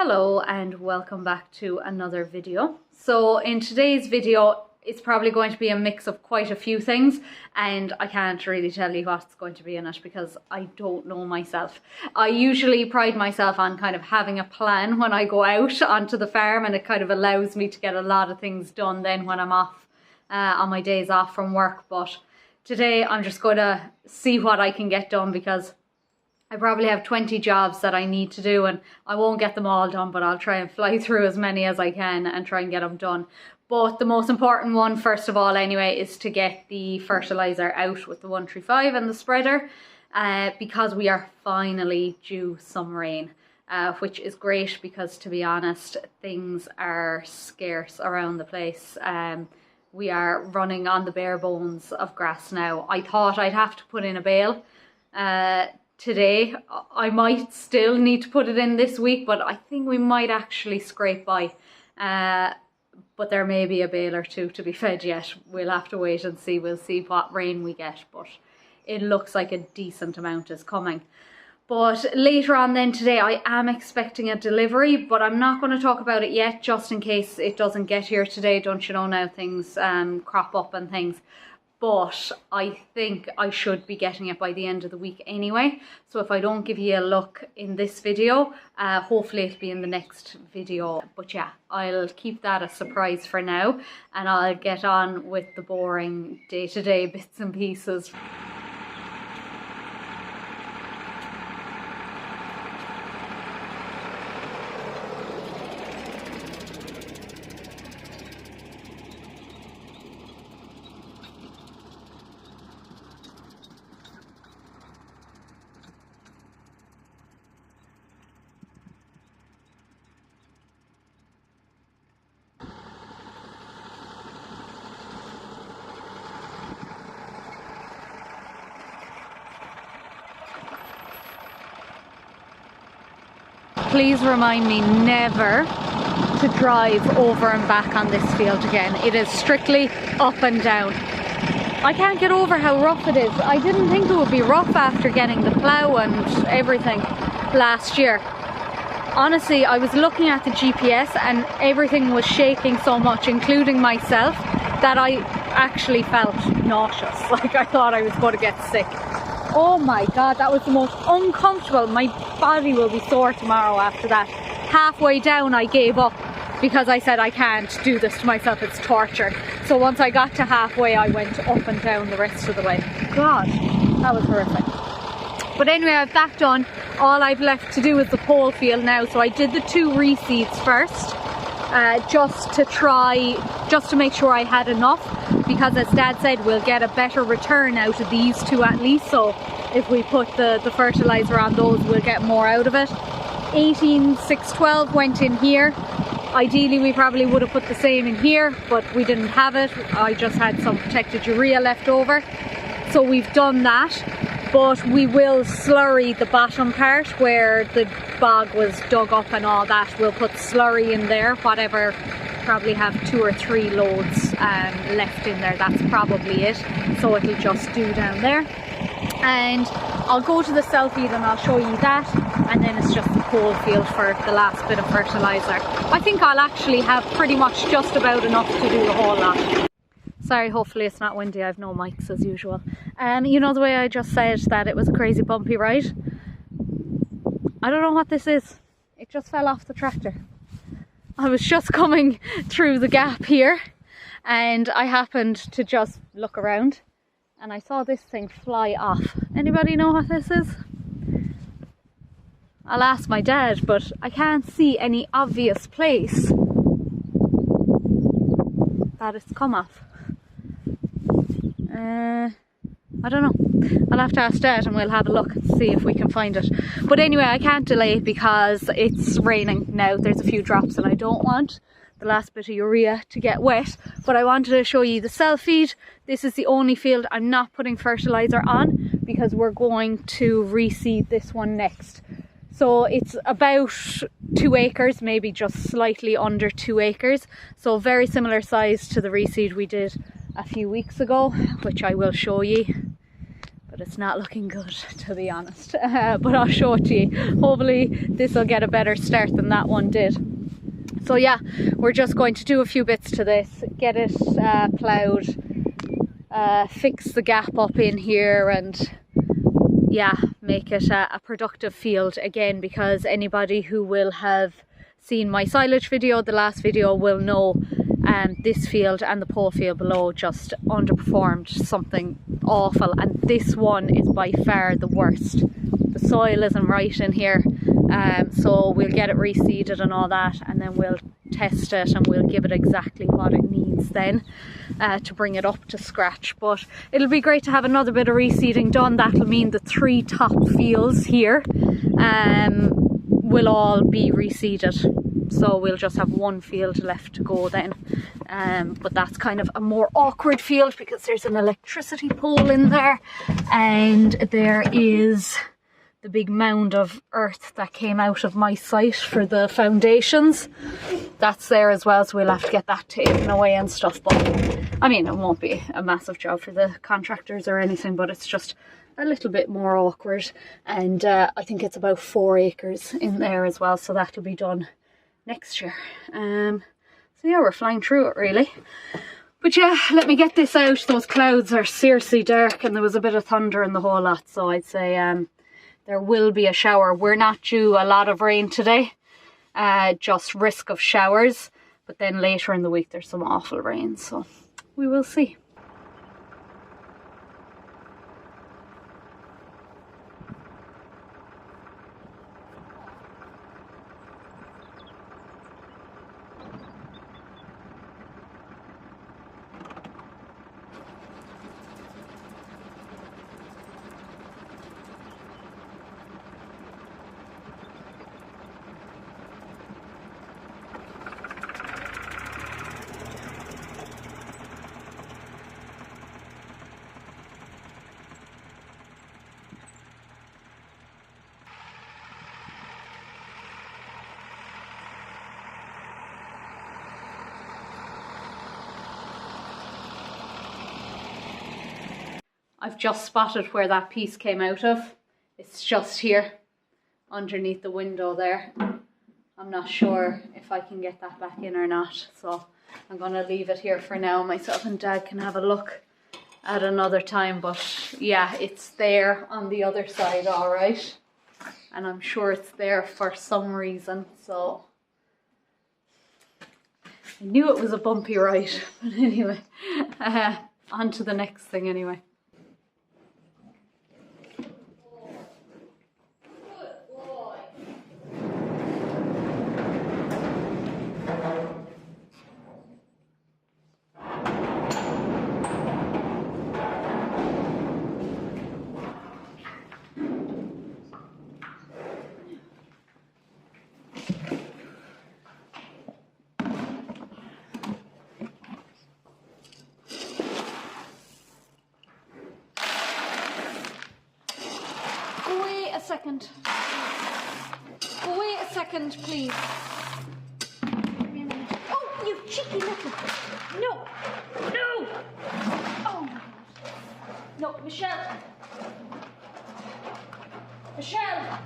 Hello and welcome back to another video. So in today's video it's probably going to be a mix of quite a few things, and I can't really tell you what's going to be in it because I don't know myself. I usually pride myself on kind of having a plan when I go out onto the farm, and it kind of allows me to get a lot of things done then when I'm off on my days off from work. But today I'm just going to see what I can get done because I probably have 20 jobs that I need to do, and I won't get them all done, but I'll try and fly through as many as I can and try and get them done. But the most important one, first of all anyway, is to get the fertiliser out with the 135 and the spreader, because we are finally due some rain, which is great because, to be honest, things are scarce around the place. We are running on the bare bones of grass now. I thought I'd have to put in a bale today. I might still need to put it in this week, but I think we might actually scrape by. But there may be a bale or two to be fed yet. We'll have to wait and see. We'll see what rain we get, but it looks like a decent amount is coming. But later on then today I am expecting a delivery, but I'm not going to talk about it yet just in case it doesn't get here today. Don't you know now things crop up and things. But I think I should be getting it by the end of the week anyway. So if I don't give you a look in this video, hopefully it'll be in the next video. But yeah, I'll keep that a surprise for now, and I'll get on with the boring day-to-day bits and pieces. Please remind me never to drive over and back on this field again. It is strictly up and down. I can't get over how rough it is. I didn't think it would be rough after getting the plough and everything last year. Honestly, I was looking at the GPS and everything was shaking so much, including myself, that I actually felt nauseous. Like I thought I was going to get sick. Oh my god, that was the most uncomfortable. My body will be sore tomorrow after that. Halfway down I gave up because I said I can't do this to myself, it's torture. So once I got to halfway I went up and down the rest of the way. God, that was horrific. But anyway, I've that done. All I've left to do is the pole field now. So I did the 2 reseeds first, just to make sure I had enough, because as Dad said, we'll get a better return out of these 2 at least. So if we put the fertiliser on those, we'll get more out of it. 18,612 went in here. Ideally we probably would have put the same in here, but we didn't have it. I just had some protected urea left over, so we've done that. But we will slurry the bottom part where the bog was dug up and all that. We'll put slurry in there, whatever, probably have 2 or 3 loads left in there. That's probably it. So it'll just do down there. And I'll go to the south field and I'll show you that. And then it's just the pole field for the last bit of fertiliser. I think I'll actually have pretty much just about enough to do the whole lot. Sorry, hopefully it's not windy. I have no mics as usual. You know the way I just said that it was a crazy bumpy ride? I don't know what this is. It just fell off the tractor. I was just coming through the gap here and I happened to just look around and I saw this thing fly off. Anybody know what this is? I'll ask my dad, but I can't see any obvious place that it's come off. I don't know. I'll have to ask Dad and we'll have a look and see if we can find it. But anyway, I can't delay because it's raining now. There's a few drops and I don't want the last bit of urea to get wet. But I wanted to show you the self-feed. This is the only field I'm not putting fertiliser on because we're going to reseed this one next. So it's about 2 acres, maybe just slightly under 2 acres. So very similar size to the reseed we did a few weeks ago, which I will show you. But it's not looking good, to be honest. But I'll show it to you. Hopefully this will get a better start than that one did. So yeah, we're just going to do a few bits to this, get it ploughed, fix the gap up in here, and yeah, make it a productive field again, because anybody who will have seen my silage video, the last video, will know this field and the pole field below just underperformed something awful, and this one is by far the worst. The soil isn't right in here, so we'll get it reseeded and all that, and then we'll test it and we'll give it exactly what it needs then to bring it up to scratch. But it'll be great to have another bit of reseeding done. That'll mean the 3 top fields here will all be reseeded, so we'll just have 1 field left to go then. But that's kind of a more awkward field because there's an electricity pole in there, and there is the big mound of earth that came out of my site for the foundations. That's there as well, so we'll have to get that taken away and stuff. But I mean, it won't be a massive job for the contractors or anything, but it's just a little bit more awkward. And I think it's about 4 acres in there as well, so that'll be done next year. So yeah, we're flying through it really. But yeah, let me get this out. Those clouds are seriously dark, and there was a bit of thunder and the whole lot, so I'd say there will be a shower. We're not due a lot of rain today, just risk of showers, but then later in the week there's some awful rain, so we will see. I've just spotted where that piece came out of. It's just here underneath the window there. I'm not sure if I can get that back in or not, so I'm going to leave it here for now. Myself and Dad can have a look at another time, but yeah, it's there on the other side, all right, and I'm sure it's there for some reason. So I knew it was a bumpy ride, but anyway, on to the next thing anyway. Wait a second, please. Oh, you cheeky little... No! No! Oh my God. No, Michelle! Michelle!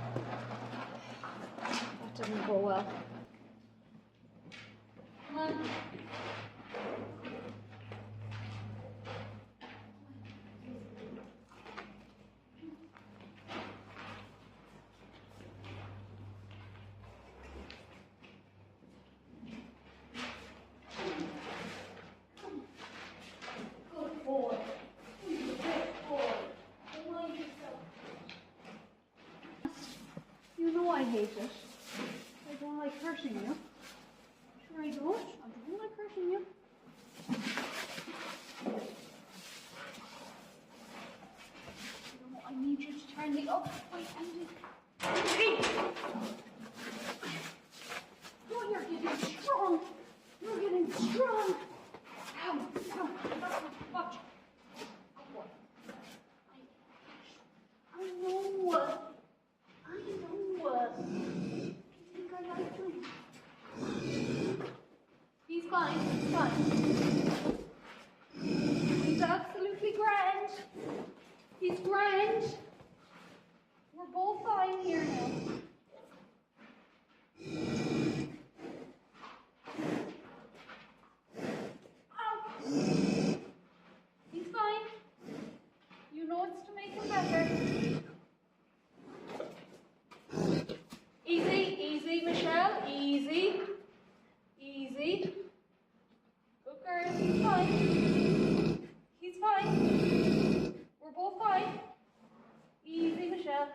That didn't go well. Come on. I hate it. I don't like hurting you. Sure I don't. I don't like hurting you. No, I need you to turn me up. Wait, Andy. Oh, you're getting strong. You're getting strong. Ow, ow. Watch. I know. He's fine, he's fine. He's absolutely grand. He's grand. Michelle. Easy. Easy. Good girl. He's fine. He's fine. We're both fine. Easy, Michelle.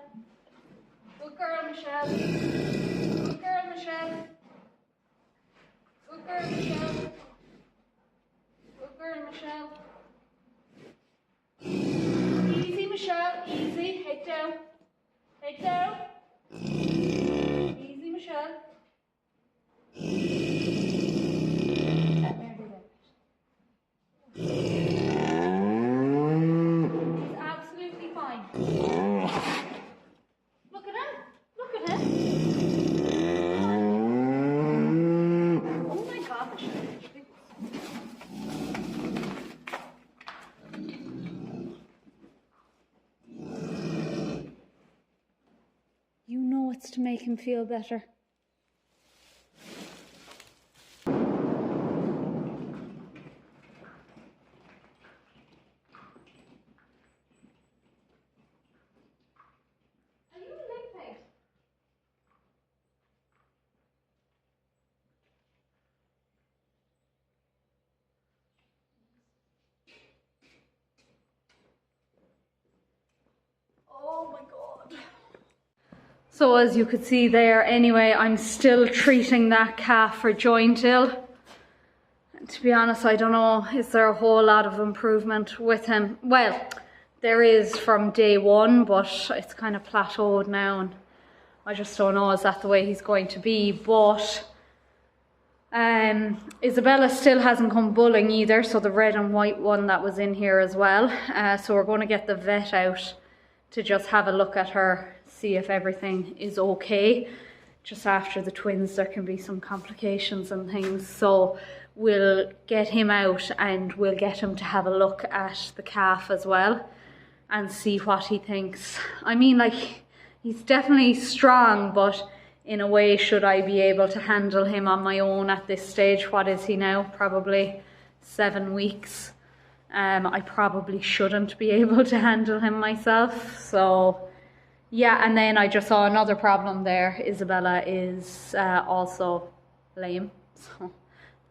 Good girl, Michelle. Good girl, Michelle. Good girl, Michelle. Good girl, Michelle. Easy, Michelle. Easy. Head down. Head down. Easy, Michelle. He's absolutely fine. Look at him. Look at him. Oh my God, Michelle. You know it's to make him feel better. Are you a leg peg? Oh my God. So as you could see there, anyway, I'm still treating that calf for joint ill. And to be honest, I don't know, is there a whole lot of improvement with him? Well, there is from day one, but it's kind of plateaued now, and I just don't know, is that the way he's going to be? But Isabella still hasn't come bulling either, so the red and white one that was in here as well. So we're going to get the vet out to just have a look at her, see if everything is okay. Just after the twins there can be some complications and things, so we'll get him out and we'll get him to have a look at the calf as well and see what he thinks. I mean, like, he's definitely strong, but in a way, should I be able to handle him on my own at this stage? What is he now? Probably 7 weeks. I probably shouldn't be able to handle him myself. So yeah, and then I just saw another problem there. Isabella is also lame, so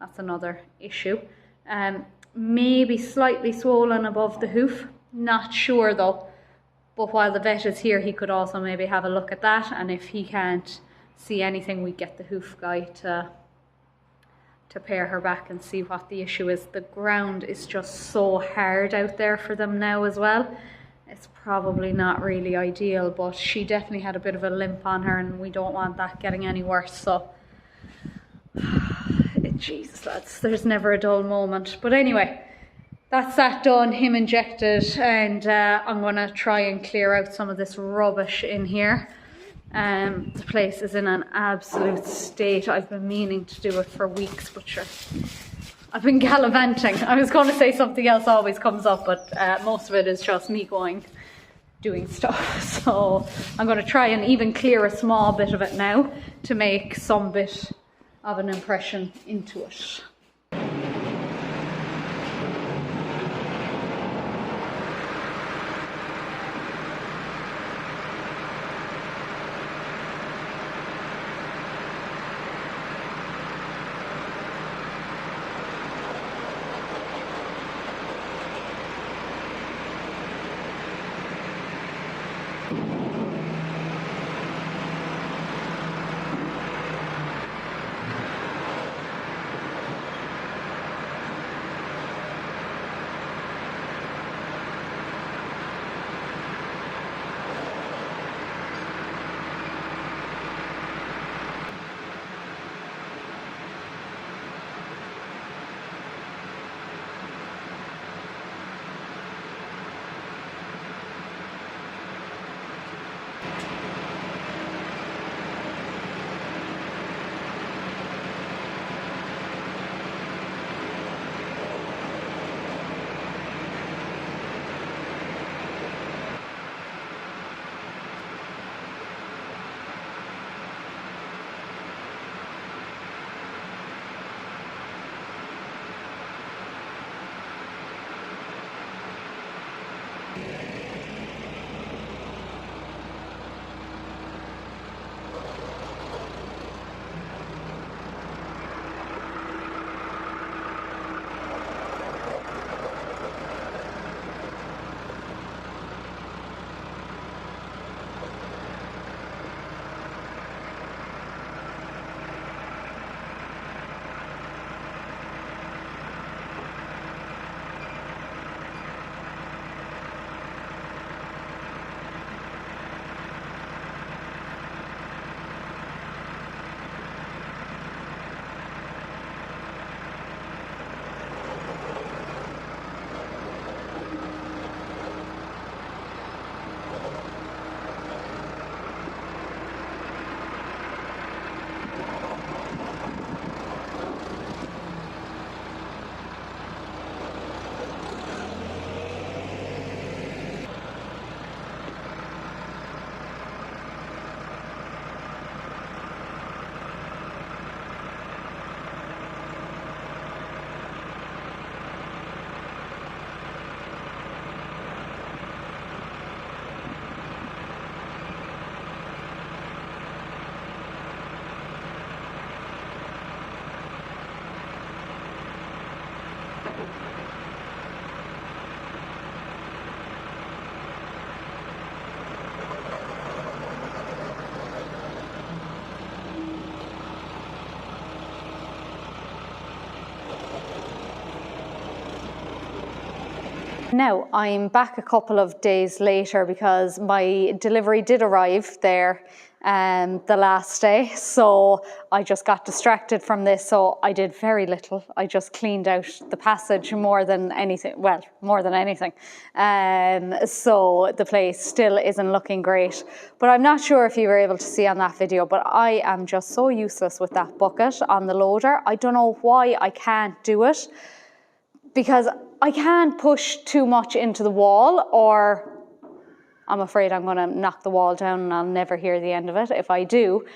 that's another issue. Maybe slightly swollen above the hoof, not sure though. But while the vet is here, he could also maybe have a look at that, and if he can't see anything, we get the hoof guy to pair her back and see what the issue is. The ground is just so hard out there for them now as well. It's probably not really ideal, but she definitely had a bit of a limp on her, and we don't want that getting any worse. So Jesus lads, there's never a dull moment. But anyway, that's that done, him injected, and I'm gonna try and clear out some of this rubbish in here. The place is in an absolute state. I've been meaning to do it for weeks, but sure, I've been gallivanting. I was going to say something else always comes up, but most of it is just me doing stuff. So I'm going to try and even clear a small bit of it now to make some bit of an impression into it. Now, I'm back a couple of days later because my delivery did arrive there the last day, so I just got distracted from this, so I did very little. I just cleaned out the passage more than anything, well, more than anything. So the place still isn't looking great, but I'm not sure if you were able to see on that video, but I am just so useless with that bucket on the loader. I don't know why I can't do it, because I can't push too much into the wall, or I'm afraid I'm going to knock the wall down and I'll never hear the end of it if I do.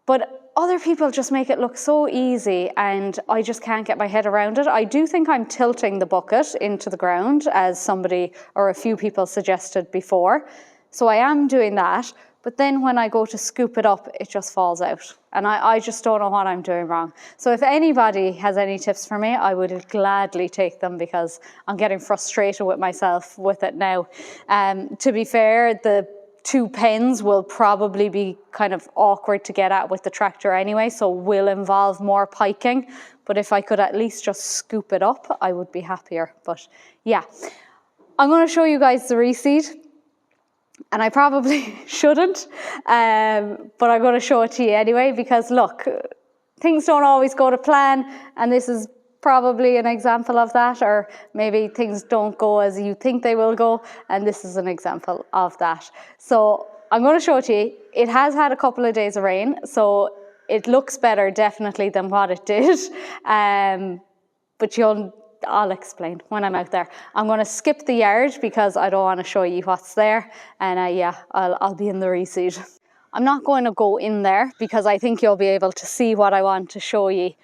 But other people just make it look so easy and I just can't get my head around it. I do think I'm tilting the bucket into the ground, as somebody or a few people suggested before. So I am doing that. But then when I go to scoop it up, it just falls out. And I just don't know what I'm doing wrong. So if anybody has any tips for me, I would gladly take them, because I'm getting frustrated with myself with it now. To be fair, the 2 pens will probably be kind of awkward to get at with the tractor anyway, so will involve more piking. But if I could at least just scoop it up, I would be happier. But yeah, I'm going to show you guys the reseed. And I probably shouldn't, but I'm going to show it to you anyway, because look, things don't always go to plan, and this is probably an example of that, or maybe things don't go as you think they will go, and this is an example of that. So I'm going to show it to you. It has had a couple of days of rain, so it looks better definitely than what it did, but I'll explain when I'm out there. I'm going to skip the yard because I don't want to show you what's there, and yeah, I'll be in the reseed. I'm not going to go in there because I think you'll be able to see what I want to show you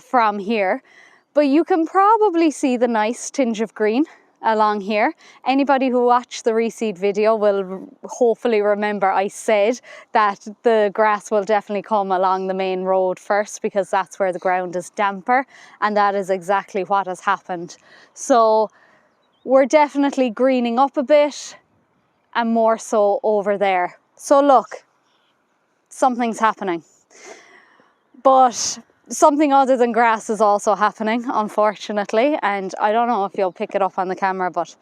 from here, but you can probably see the nice tinge of green along here. Anybody who watched the reseed video will hopefully remember I said that the grass will definitely come along the main road first, because that's where the ground is damper, and that is exactly what has happened. So we're definitely greening up a bit, and more so over there. So look, something's happening, but something other than grass is also happening, unfortunately, and I don't know if you'll pick it up on the camera, but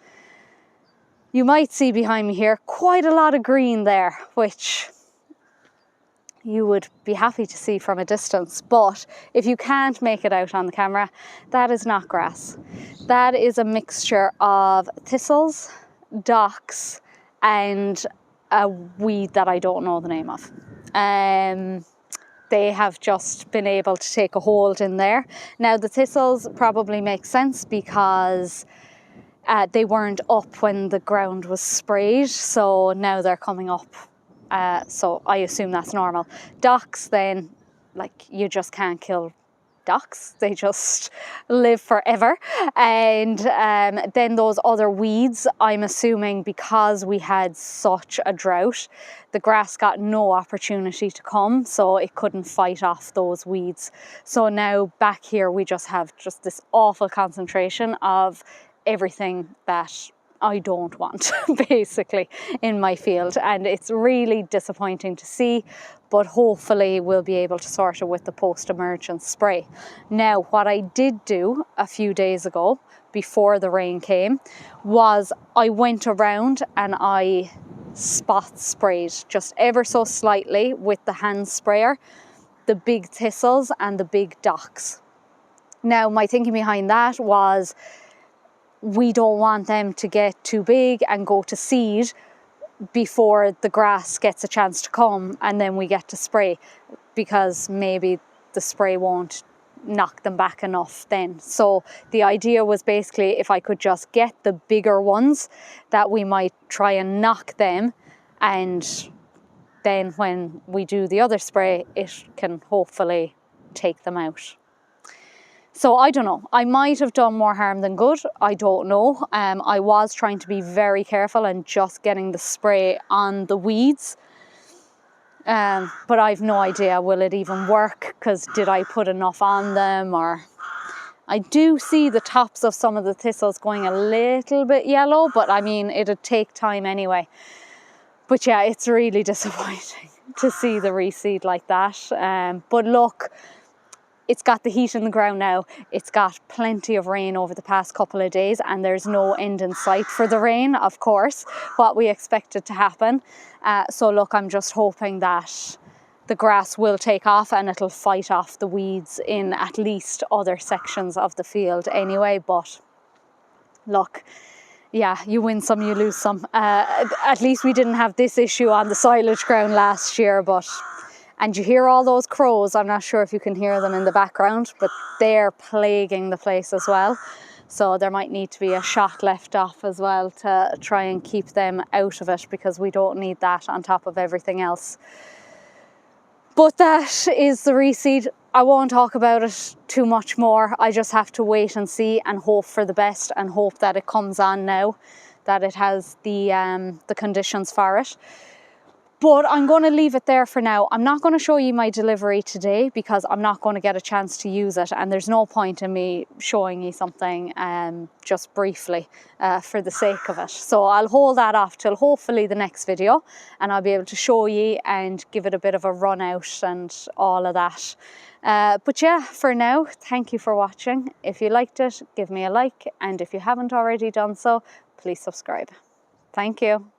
you might see behind me here quite a lot of green there, which you would be happy to see from a distance. But if you can't make it out on the camera, that is not grass. That is a mixture of thistles, docks, and a weed that I don't know the name of. They have just been able to take a hold in there. Now the thistles probably make sense because they weren't up when the ground was sprayed, so now they're coming up. So I assume that's normal. Docks then, like, you just can't kill docks, they just live forever. And then those other weeds, I'm assuming because we had such a drought, the grass got no opportunity to come, so it couldn't fight off those weeds. So now back here we just have just this awful concentration of everything that I don't want basically in my field, and it's really disappointing to see, but hopefully we'll be able to sort it with the post-emergence spray. Now what I did do a few days ago before the rain came was I went around and I spot sprayed just ever so slightly with the hand sprayer the big thistles and the big docks. Now my thinking behind that was we don't want them to get too big and go to seed before the grass gets a chance to come and then we get to spray, because maybe the spray won't knock them back enough then. So the idea was basically if I could just get the bigger ones, that we might try and knock them, and then when we do the other spray it can hopefully take them out. So I don't know, I might have done more harm than good, I don't know. I was trying to be very careful and just getting the spray on the weeds. But I've no idea, will it even work? Because did I put enough on them? Or I do see the tops of some of the thistles going a little bit yellow, but I mean, it'd take time anyway. But yeah, it's really disappointing to see the reseed like that. But look, it's got the heat in the ground now. It's got plenty of rain over the past couple of days, and there's no end in sight for the rain, of course, what we expected to happen. So look, I'm just hoping that the grass will take off and it'll fight off the weeds in at least other sections of the field anyway. But look, yeah, you win some, you lose some. At least we didn't have this issue on the silage ground last year, but... And you hear all those crows. I'm not sure if you can hear them in the background, but they're plaguing the place as well. So there might need to be a shot left off as well to try and keep them out of it, because we don't need that on top of everything else. But that is the reseed. I won't talk about it too much more. I just have to wait and see and hope for the best, and hope that it comes on now, that it has the conditions for it. But I'm going to leave it there for now. I'm not going to show you my delivery today because I'm not going to get a chance to use it, and there's no point in me showing you something just briefly for the sake of it. So I'll hold that off till hopefully the next video, and I'll be able to show you and give it a bit of a run out and all of that. But yeah, for now, thank you for watching. If you liked it, give me a like, and if you haven't already done so, please subscribe. Thank you.